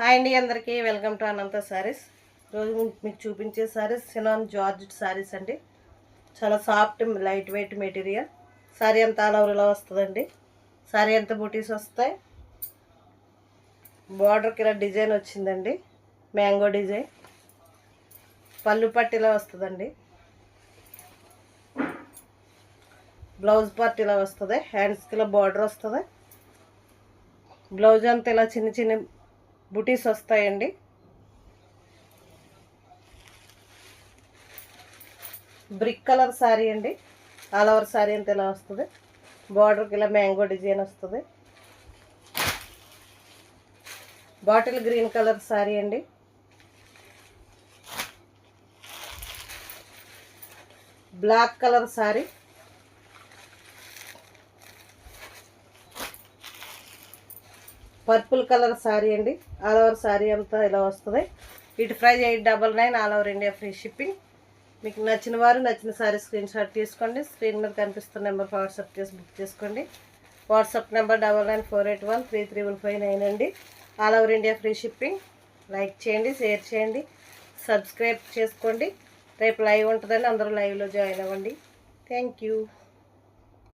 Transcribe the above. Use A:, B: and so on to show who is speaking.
A: Hi అండి, అందరికీ welcome to అనంత శారీస్. రోజు మీకు చూపించే శారీస్ సినాన్ జార్జెట్ శారీస్ అండి. చాలా soft light weight material. Sari అంతా ఆల్ ఓవర్ ఇలా వస్తుందండి. శారీ అంతా బూటీస్ వస్తాయి. బార్డర్కి ఇలా డిజైన్ వచ్చిందండి, మ్యాంగో డిజైన్. పళ్ళు పట్టు ఇలా వస్తుందండి. బ్లౌజ్ పార్ట్ ఇలా వస్తుంది. హ్యాండ్స్కి ఇలా బార్డర్ వస్తుంది. బ్లౌజ్ అంతా ఇలా చిన్న చిన్న బుటీస్ వస్తాయండి. బ్రిక్ కలర్ శారీ అండి. ఆల్ ఓవర్ శారీ అంతా ఇలా వస్తుంది. బార్డర్కి ఇలా మ్యాంగో డిజైన్ వస్తుంది. బాటిల్ గ్రీన్ కలర్ శారీ అండి. Black colour sari. Purple colour sari అండి. ఆల్ ఓవర్ శారీ అంతా ఇలా వస్తుంది. వీటి price 899, all over India free shipping. మీకు నచ్చిన వారు నచ్చిన శారీ స్క్రీన్ షాట్ తీసుకోండి. స్క్రీన్ మీద కనిపిస్తున్న నెంబర్ వాట్సాప్ చేసి బుక్ చేసుకోండి. వాట్సాప్ నెంబర్ 9948133559 అండి. All over India free shipping. Like చేయండి, షేర్ చేయండి, సబ్స్క్రైబ్ చేసుకోండి. రేపు లైవ్ ఉంటుందండి, అందరూ లైవ్లో జాయిన్ అవ్వండి. Thank you.